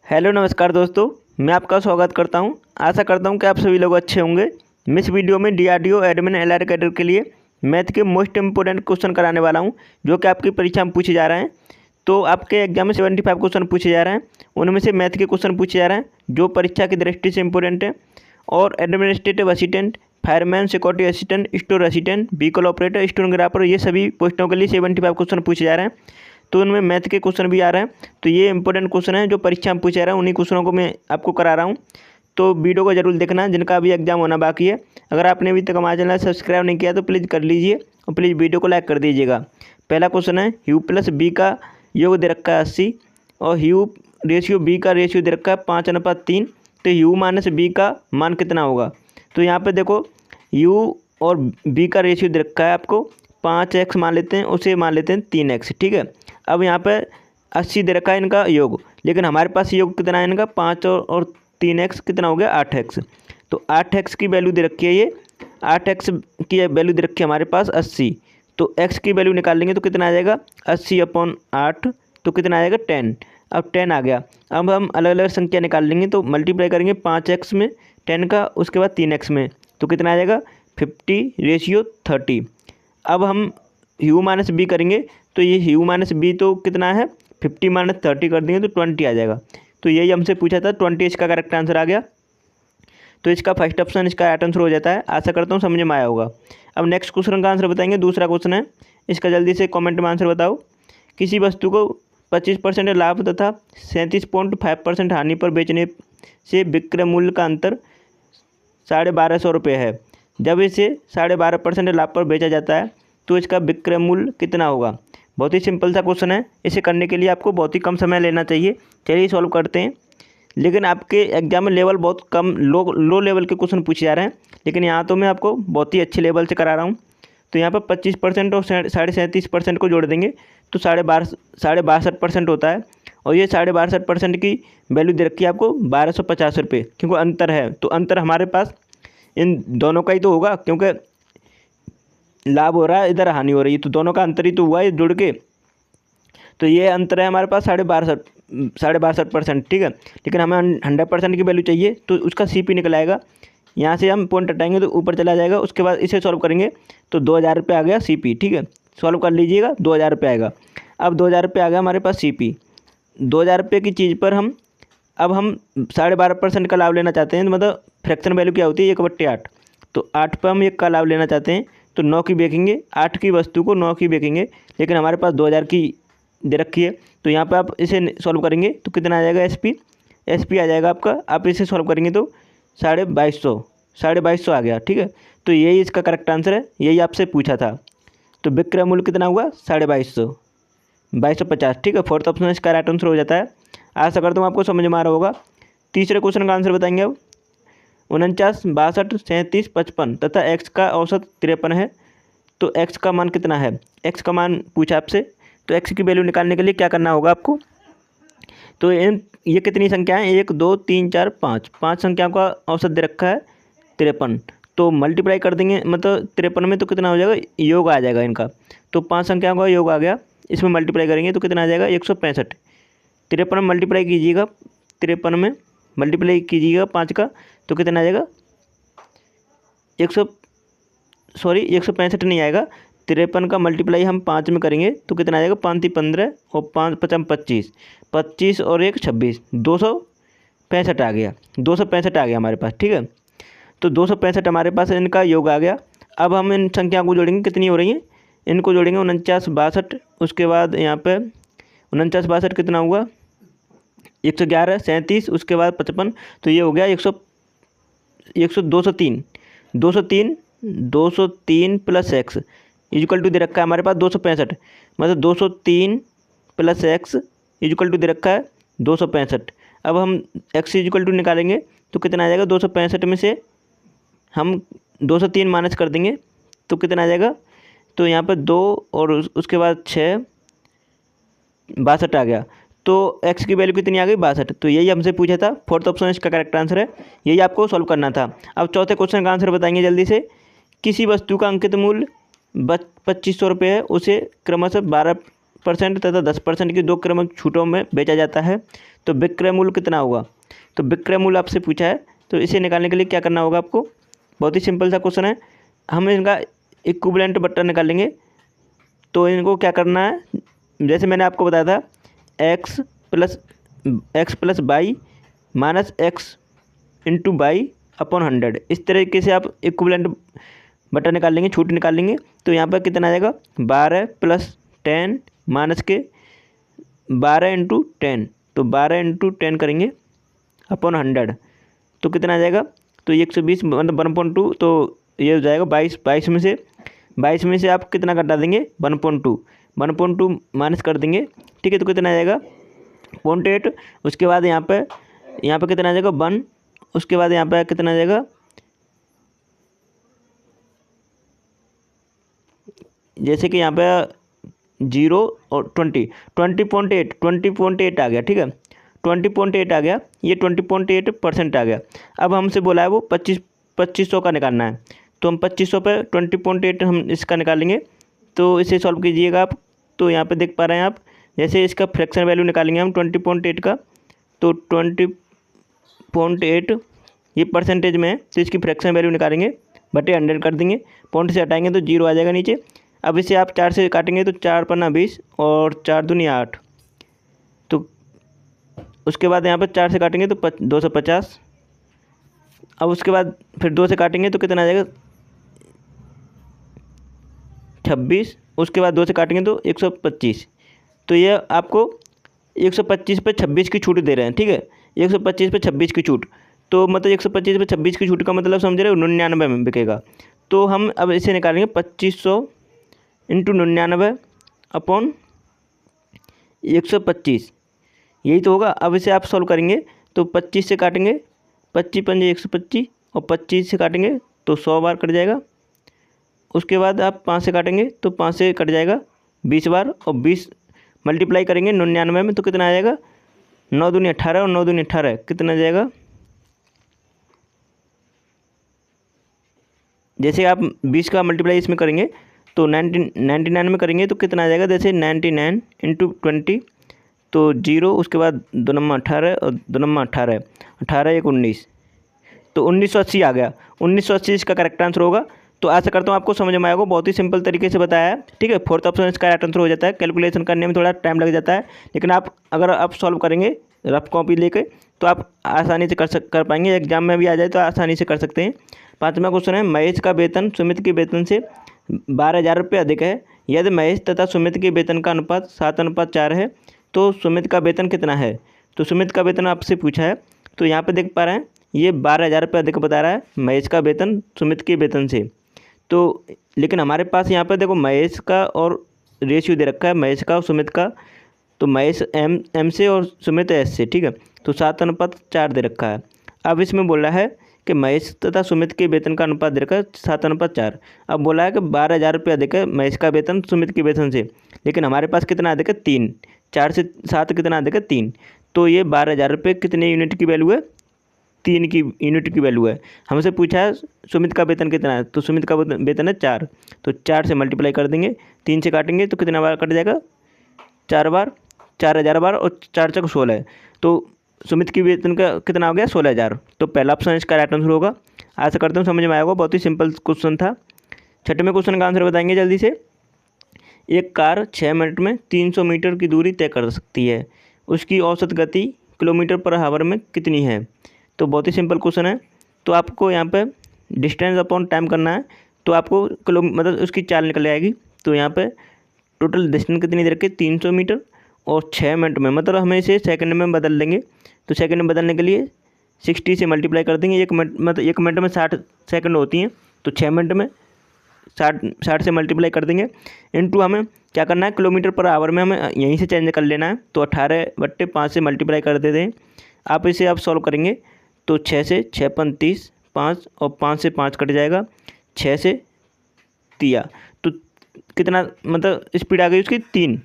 Hello नमस्कार दोस्तों, मैं आपका स्वागत करता हूं। आशा करता हूं कि आप सभी लोग अच्छे होंगे। मैं इस वीडियो में डीआरडीओ एडमिन एलआर कैडर के लिए मैथ के मोस्ट इंपोर्टेंट क्वेश्चन कराने वाला हूं, जो कि आपकी परीक्षा में पूछे जा रहे हैं। तो आपके एग्जाम में 75 क्वेश्चन पूछे जा रहे हैं, उनमें से मैथ के क्वेश्चन पूछे जा रहे हैं जो परीक्षा की दृष्टि से इंपॉर्टेंट है। और administrative assistant, fireman, security assistant, store assistant, vehicle operator, stenographer, ये सभी पोस्टों के लिए 75 क्वेश्चन पूछे जा रहे हैं। तो उनमें मैथ के क्वेश्चन भी आ रहे हैं। तो ये इंपॉर्टेंट क्वेश्चन है जो परीक्षा में पूछे जा रहे हैं, उन्हीं क्वेश्चनों को मैं आपको करा रहा हूँ। तो वीडियो को जरूर देखना, जिनका अभी एग्जाम होना बाकी है। अगर आपने अभी तक हमारा चैनल सब्सक्राइब नहीं किया तो प्लीज़ कर लीजिए और प्लीज़ वीडियो को लाइक कर दीजिएगा। पहला क्वेश्चन है, यू प्लस बी का योग दे रखा है 80 और यू रेशियो बी का रेशियो दे रखा है 5:3। तो यू माइनस बी का मान कितना होगा? तो यहाँ पे देखो, यू और बी का रेशियो दे रखा है आपको 5x मान लेते हैं, उसे मान लेते हैं 3x। ठीक है। अब यहाँ पे 80 दे रखा है इनका योग, लेकिन हमारे पास योग कितना है इनका 5 और 3x कितना हो गया 8x। तो 8x की वैल्यू दे रखी है, ये 8x की वैल्यू दे रखी है हमारे पास 80। तो x की वैल्यू निकाल लेंगे तो कितना आ जाएगा 80/8, तो कितना आ जाएगा 10। अब 10 आ गया। अब हम अलग अलग संख्या निकाल लेंगे, तो मल्टीप्लाई करेंगे 5x में 10 का, उसके बाद 3x में, तो कितना आ जाएगा 50/30। अब हम यू माइनस बी करेंगे, तो ये यू माइनस बी तो कितना है 50-30 कर देंगे तो 20 आ जाएगा। तो यही हमसे पूछा था, 20 इसका करेक्ट आंसर आ गया। तो इसका फर्स्ट ऑप्शन इसका राइट आंसर हो जाता है। आशा करता हूँ समझ में आया होगा। अब नेक्स्ट क्वेश्चन का आंसर बताएंगे। दूसरा क्वेश्चन है, इसका जल्दी से कमेंट में आंसर बताओ। किसी वस्तु को 25% लाभ तथा 37.5% हानि पर बेचने से विक्रय मूल्य का अंतर 1250 रुपये है। जब इसे 12.5% लाभ पर बेचा जाता है तो इसका विक्रय मूल्य कितना होगा? बहुत ही सिंपल सा क्वेश्चन है। इसे करने के लिए आपको बहुत ही कम समय लेना चाहिए। चलिए सॉल्व करते हैं। लेकिन आपके एग्जाम में लेवल बहुत कम, लो लेवल के क्वेश्चन पूछे जा रहे हैं, लेकिन यहाँ तो मैं आपको बहुत ही अच्छे लेवल से करा रहा हूँ। तो यहाँ पर 25% और 37.5% को जोड़ देंगे तो 62% होता है। और ये 62% की वैल्यू दे रखी है आपको 1250 रुपये, क्योंकि अंतर है। तो अंतर हमारे पास इन दोनों का ही तो होगा, क्योंकि लाभ हो रहा है, इधर हानि हो रही है, तो दोनों का अंतर ही तो हुआ है जुड़ के। तो ये अंतर है हमारे पास 62.5%। ठीक है। लेकिन हमें 100% की वैल्यू चाहिए, तो उसका CP निकल आएगा। यहाँ से हम पॉइंट हटाएंगे तो ऊपर चला जाएगा। उसके बाद इसे सॉल्व करेंगे तो 2000 रुपये आ गया CP। ठीक है, सॉल्व कर लीजिएगा, 2000 रुपये आएगा। अब 2000 रुपये आ गया हमारे पास CP। 2000 रुपये की चीज़ पर हम 12.5% का लाभ लेना चाहते हैं। मतलब फ्रैक्शन वैल्यू क्या होती है 1/8। तो 8 पर हम 1 का लाभ लेना चाहते हैं, तो 9 की बेचेंगे, 8 की वस्तु को 9 की बेचेंगे। लेकिन हमारे पास 2000 की दे रखी है, तो यहाँ पे आप इसे सॉल्व करेंगे तो कितना आ जाएगा SP आ जाएगा आपका। आप इसे सॉल्व करेंगे तो 2250 आ गया। ठीक है। तो यही इसका करेक्ट आंसर है, यही आपसे पूछा था। तो विक्रय मूल्य कितना हुआ 2250। ठीक है, फोर्थ ऑप्शन इसका राइट आंसर हो जाता है। आशा करता हूँ आपको समझ में आ रहा होगा। तीसरे क्वेश्चन का आंसर बताएंगे अब। 49, 62, 37, 55 तथा x का औसत 53 है, तो x का मान कितना है? x का मान पूछा आपसे, तो x की वैल्यू निकालने के लिए क्या करना होगा आपको? तो ये कितनी संख्या है 1 2 3 4 5 संख्याओं का औसत दे रखा है 53। तो मल्टीप्लाई कर देंगे, मतलब 53 में तो कितना हो जाएगा, योग आ जाएगा इनका। तो 5 संख्याओं का योग आ गया, इसमें मल्टीप्लाई करेंगे तो कितना आ जाएगा 165। 53 में मल्टीप्लाई कीजिएगा, 53 में मल्टीप्लाई कीजिएगा 5 का, तो कितना आ जाएगा 165 नहीं आएगा। 53 का मल्टीप्लाई हम 5 में करेंगे तो कितना आ जाएगा 5 3 15 और 5 5 25, 25 और 1 26, 265 आ गया। 265 आ गया हमारे पास। ठीक है। तो 265 हमारे पास इनका योग आ गया। अब हम इन संख्याओं को जोड़ेंगे, कितनी हो रही हैं, इनको जोड़ेंगे 49 62, उसके बाद यहाँ पे 49 62 कितना हुआ 111, 37, उसके बाद 55, तो ये हो गया 203 प्लस x इक्वल टू दे रखा है हमारे पास 265। मतलब 203 प्लस x इक्वल टू दे रखा है 265। अब हम x इक्वल टू निकालेंगे तो कितना आ जाएगा 265 में से हम 203 माइनस कर देंगे तो कितना आ जाएगा, तो यहाँ पर 2 और उसके बाद 6 62 आ गया। तो x की वैल्यू कितनी आ गई 62। तो यही हमसे पूछा था, फोर्थ ऑप्शन इसका करेक्ट आंसर है, यही आपको सॉल्व करना था। अब चौथे क्वेश्चन का आंसर बताएंगे जल्दी से। किसी वस्तु का अंकित मूल्य 2500 रुपये है, उसे क्रमशः 12% तथा 10% की 2 क्रमिक छूटों में बेचा जाता है, तो विक्रय मूल्य कितना होगा। तो विक्रय मूल्य आपसे पूछा है, तो इसे निकालने के लिए क्या करना होगा आपको, बहुत ही सिंपल सा क्वेश्चन है। हम इनका इक्विवेलेंट बट्टा निकालेंगे। तो इनको क्या करना है, जैसे मैंने आपको बताया था X plus Y minus X into Y upon 100, इस तरीके से आप इक्विवेलेंट बट्टा निकाल लेंगे, छूट निकाल लेंगे। तो यहाँ पर कितना आ जाएगा 12 + 10 माइनस के 12 इंटू 10, तो 12 इंटू 10 करेंगे अपॉन 100, तो कितना आ जाएगा, तो 120 मतलब 1.2, तो ये हो जाएगा 22 में से आप कितना घटा देंगे 1.2 माइनस कर देंगे, ठीक है। तो कितना आ जाएगा 0.8, उसके बाद यहाँ पे कितना आ जाएगा 1, उसके बाद यहाँ पे कितना आ जाएगा, जैसे कि यहाँ पे 0 और 20.8 आ गया, ठीक है। 20.8 आ गया, ये 20.8% आ गया। अब हमसे बोला है वो 2500 का निकालना है, तो हम 2500 पे 20.8 हम इसका निकालेंगे। तो इसे सॉल्व कीजिएगा आप। तो यहाँ पे देख पा रहे हैं आप, जैसे इसका फ्रैक्शन वैल्यू निकालेंगे हम 20.8 का, तो 20.8 ये परसेंटेज में है, तो इसकी फ्रैक्शन वैल्यू निकालेंगे, बटे 100 कर देंगे, पॉइंट से हटाएंगे तो 0 आ जाएगा नीचे। अब इसे आप 4 से काटेंगे तो 4 पन्ना 20 और 4 दूनी 8, तो उसके बाद यहाँ पर 4 से काटेंगे तो 250। अब उसके बाद फिर 2 से काटेंगे तो कितना आ जाएगा 26, उसके बाद 2 से काटेंगे तो 125। तो ये आपको 125 पे 26 की छूट दे रहे हैं, ठीक है। 125 पे 26 की छूट, तो मतलब 125 पे 26 की छूट का मतलब समझ रहे हो 99 में बिकेगा। तो हम अब इसे निकालेंगे 2500 इंटू 99 अपॉन 125, यही तो होगा। अब इसे आप सॉल्व करेंगे तो 25 से काटेंगे, 25 पंजे 125, और 25 से काटेंगे तो 100 बार कट जाएगा। उसके बाद आप 5 से काटेंगे तो 5 से कट जाएगा 20 बार, और 20 मल्टीप्लाई करेंगे 99 में, तो कितना आ जाएगा 9 दूनी 18 और 9 दूनी 18 कितना आ जाएगा, जैसे आप 20 का मल्टीप्लाई इसमें करेंगे तो 99 में करेंगे तो कितना आ जाएगा, जैसे 99 इंटू 20, तो 0, उसके बाद 2 नंबर 18 और 2 नंबर 18, 18 1 19, तो 1980 आ गया। 1980 इसका करेक्ट आंसर होगा। तो आशा करता हूँ आपको समझ में आएगा, बहुत ही सिंपल तरीके से बताया है, ठीक है। फोर्थ ऑप्शन इसका राइट आंसर हो जाता है। कैलकुलेशन करने में थोड़ा टाइम लग जाता है, लेकिन अगर आप सॉल्व करेंगे रफ कॉपी लेके तो आप आसानी से कर पाएंगे, एग्जाम में भी आ जाए तो आसानी से कर सकते हैं। 5वां क्वेश्चन है, महेश का वेतन सुमित के वेतन से 12,000 रुपये अधिक है। यदि महेश तथा सुमित के वेतन का अनुपात 7:4 है तो सुमित का वेतन कितना है। तो सुमित का वेतन आपसे पूछा है, तो यहाँ पे देख पा रहे हैं ये 12,000 रुपये अधिक बता रहा है महेश का वेतन सुमित के वेतन से। तो लेकिन हमारे पास यहाँ पर देखो महेश का और रेशियो दे रखा है, महेश का और सुमित का, तो महेश एम से और सुमित एस से, ठीक है। तो 7:4 दे रखा है। अब इसमें बोला है कि महेश तथा सुमित के वेतन का अनुपात दे रखा है 7:4। अब बोला है कि 12,000 रुपये अधिक है महेश का वेतन सुमित के वेतन से, लेकिन हमारे पास कितना अधिक है 3, 4 से 7 कितना अधिक है 3, तो ये 12,000 रुपये कितने यूनिट की वैल्यू है, 3 की यूनिट की वैल्यू है। हमसे पूछा है सुमित का वेतन कितना है, तो सुमित का वेतन है 4, तो 4 से मल्टीप्लाई कर देंगे, 3 से काटेंगे तो कितना बार कट जाएगा 4 बार, 4,000 बार, और 4 चक 16, तो सुमित की वेतन का कितना हो गया 16,000। तो पहला ऑप्शन इसका राइट आंसर होगा। आशा करता हूँ समझ में आएगा, बहुत ही सिंपल क्वेश्चन था। 6वें क्वेश्चन का आंसर बताएंगे जल्दी से। एक कार 6 मिनट में 300 मीटर की दूरी तय कर सकती है, उसकी औसत गति km/h में कितनी है। तो बहुत ही सिंपल क्वेश्चन है। तो आपको यहाँ पे डिस्टेंस अपॉन टाइम करना है, तो आपको मतलब उसकी चाल निकल आएगी। तो यहाँ पे टोटल डिस्टेंस कितनी दे रखी है 300 मीटर, और 6 मिनट में, मतलब हमें इसे सेकंड में बदल देंगे। तो सेकंड में बदलने के लिए 60 से मल्टीप्लाई कर देंगे। 1 मिनट मतलब 1 मिनट में 60 सेकंड होती हैं, तो 6 मिनट में 60 से मल्टीप्लाई कर देंगे। इनटू हमें क्या करना है km/h में हमें यहीं से चेंज कर लेना है, तो 18/5 से मल्टीप्लाई कर देते हैं। आप इसे आप सॉल्व करेंगे तो 6 से 6 × 30, 5 और 5 से 5 कट जाएगा, 6 से 3, तो कितना मतलब स्पीड आ गई उसकी 3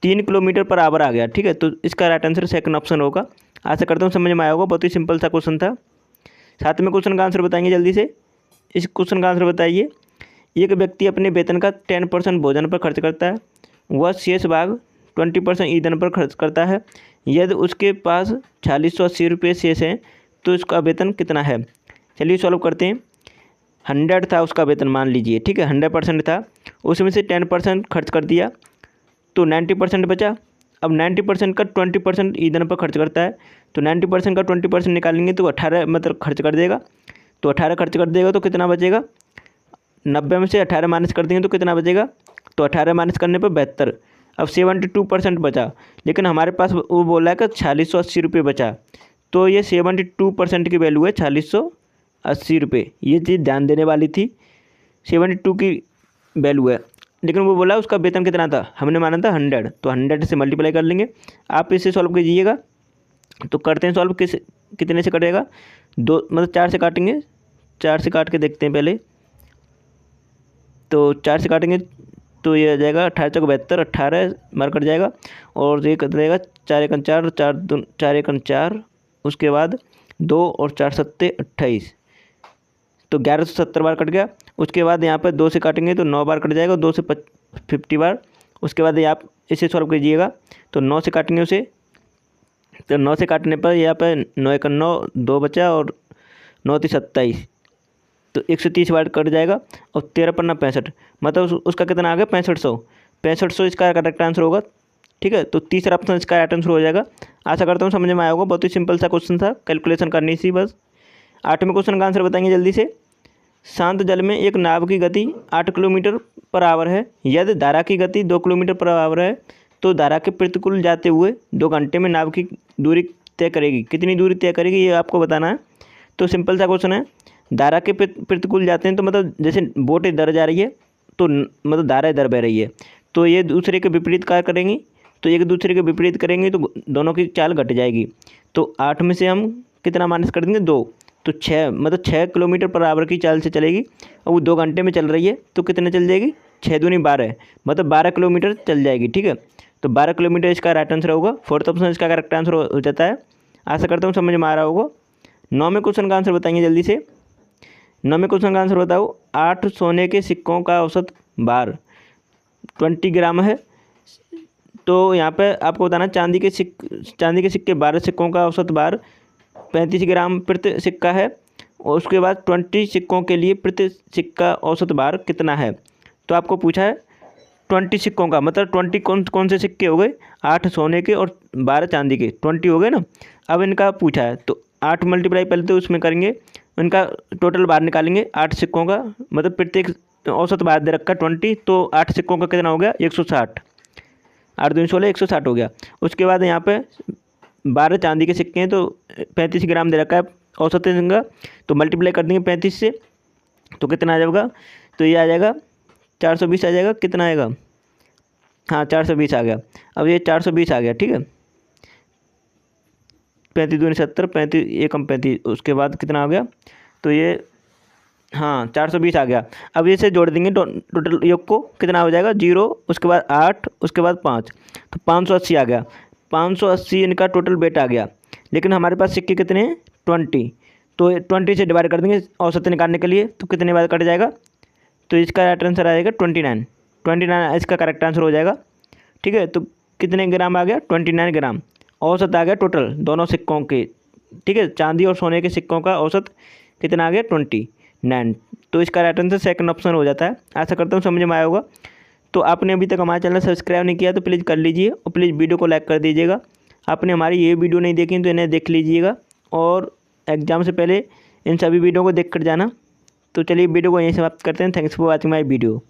km/h आ गया, ठीक है। तो इसका राइट आंसर सेकंड ऑप्शन होगा। आशा करता हूँ समझ में आया होगा, बहुत ही सिंपल सा क्वेश्चन था। 7वें क्वेश्चन का आंसर बताएंगे जल्दी से। इस क्वेश्चन का आंसर बताइए। एक व्यक्ति अपने वेतन का 10% भोजन पर खर्च करता है, वह शेष भाग 20% ईंधन पर खर्च करता है। यदि उसके पास 4680 रुपये शेष हैं तो उसका वेतन कितना है। चलिए सॉल्व करते हैं। 100 था उसका वेतन मान लीजिए, ठीक है, 100% था, उसमें से 10% खर्च कर दिया तो 90% बचा। अब 90% का 20% ईंधन पर खर्च करता है, तो 90% का 20% निकालेंगे तो 18 मतलब खर्च कर देगा। तो 18 खर्च कर देगा तो कितना बचेगा, 90 में से 18 माइनस कर देंगे तो कितना बचेगा, तो 18 माइनस करने पर 72। अब 72% बचा, लेकिन हमारे पास वो बोला है कि 4680 रुपये बचा, तो ये 72% की वैल्यू है 4680 रुपये। ये चीज़ ध्यान देने वाली थी, 72 की वैल्यू है, लेकिन वो बोला उसका वेतन कितना था, हमने माना था 100, तो 100 से मल्टीप्लाई कर लेंगे। आप इसे सॉल्व कीजिएगा, तो करते हैं सॉल्व। कितने से कटेगा, 2 मतलब 4 से काटेंगे, 4 से काट के देखते हैं पहले। तो 4 से काटेंगे तो ये आ जाएगा 18 चौक 72, 18 मार कट जाएगा और ये कट जाएगा 4 एकन 4, 4 एकन 4, उसके बाद 2 और 4 सत्ते 28, तो 1170 बार कट गया। उसके बाद यहाँ पर 2 से काटेंगे तो 9 बार कट जाएगा, 2 से 50 बार। उसके बाद ये आप इसे सॉल्व कीजिएगा, तो 9 से काटेंगे उसे, तो 9 से काटने पर यहाँ पर 9 एकन 9, 2 बचा और 9 3 27, तो 130 बार कट जाएगा और 13 पन्ना 65, मतलब उसका कितना आ गया 6500। 6500 इसका करेक्ट आंसर होगा, ठीक है। तो तीसरा ऑप्शन इसका राइट आंसर हो जाएगा। आशा करता हूँ समझ में आया होगा, बहुत ही सिंपल सा क्वेश्चन था, कैलकुलेशन करनी थी बस। 8वें क्वेश्चन का आंसर बताएंगे जल्दी से। शांत जल में एक नाव की गति 8 किलोमीटर पर आवर है, यदि धारा की गति 2 किलोमीटर पर आवर है तो धारा के प्रतिकूल जाते हुए 2 घंटे में नाव की दूरी तय करेगी। कितनी दूरी तय करेगी ये आपको बताना है। तो सिंपल सा क्वेश्चन है, धारा के प्रतिकूल जाते हैं तो मतलब जैसे बोट इधर जा रही है तो मतलब धारा इधर बह रही है, तो ये दूसरे के विपरीत कार्य करेंगी, तो एक दूसरे के विपरीत करेंगे तो दोनों की चाल घट जाएगी। तो 8 में से हम कितना माइनस कर देंगे 2, तो 6 मतलब 6 किलोमीटर पर आवर की चाल से चलेगी और वो 2 घंटे में चल रही है, तो कितने चल जाएगी, 6 दूनी 12, मतलब 12 किलोमीटर चल जाएगी, ठीक है। तो 12 किलोमीटर इसका राइट आंसर होगा। 4th ऑप्शन इसका करेक्ट आंसर हो जाता है। आशा करता हूँ समझ में आ रहा होगा। 9वें क्वेश्चन का आंसर बताएंगे जल्दी से। 9वें क्वेश्चन का आंसर बताओ। 8 सोने के सिक्कों का औसत भार 20 ग्राम है, तो यहाँ पे आपको बताना चांदी के सिक्के 12 सिक्कों का औसत भार 35 ग्राम प्रति सिक्का है, और उसके बाद 20 सिक्कों के लिए प्रति सिक्का औसत भार कितना है। तो आपको पूछा है 20 सिक्कों का, मतलब 20 कौन से सिक्के हो गए, 8 सोने के और 12 चांदी के, 20 हो गए ना। अब इनका पूछा है तो 8 मल्टीप्लाई पहले तो उसमें करेंगे, इनका टोटल भार निकालेंगे 8 सिक्कों का, मतलब प्रत्येक औसत भार दे रखा 20, तो 8 सिक्कों का कितना हो गया 160, 8 दूनी 16, 160 हो गया। उसके बाद यहाँ पे 12 चांदी के सिक्के हैं तो 35 ग्राम दे रखा है औसत इनका, तो मल्टीप्लाई कर देंगे 35 से, तो कितना आ जाएगा, तो ये आ जाएगा 420 आ जाएगा। कितना आएगा, हाँ 420 आ गया। अब ये 420 आ गया, ठीक है। 35 दूनी 70, 35 एकम 35, उसके बाद कितना आ गया, तो ये हाँ 420 आ गया। अब इसे जोड़ देंगे टोटल योग को, कितना हो जाएगा 0, उसके बाद 8, उसके बाद 5, तो 580 आ गया। 580 इनका टोटल वेट आ गया, लेकिन हमारे पास सिक्के कितने हैं 20, तो 20 से डिवाइड कर देंगे औसत निकालने के लिए, तो कितने बाद कट जाएगा, तो इसका राइट आंसर आएगा 29 इसका करेक्ट आंसर हो जाएगा, ठीक है। तो कितने ग्राम आ गया 29 ग्राम औसत आ गया टोटल दोनों सिक्कों के, ठीक है। चांदी और सोने के सिक्कों का औसत कितना आ गया 29, तो इसका राइट आंसर सेकंड ऑप्शन हो जाता है। आशा करता हूँ समझ में आया होगा। तो आपने अभी तक हमारा चैनल सब्सक्राइब नहीं किया तो प्लीज़ कर लीजिए, और प्लीज़ वीडियो को लाइक कर दीजिएगा। आपने हमारी ये वीडियो नहीं देखी तो इन्हें देख लीजिएगा, और एग्ज़ाम से पहले इन सभी वीडियो को देख कर जाना। तो चलिए वीडियो को यहीं समाप्त करते हैं। Thanks for watching my video.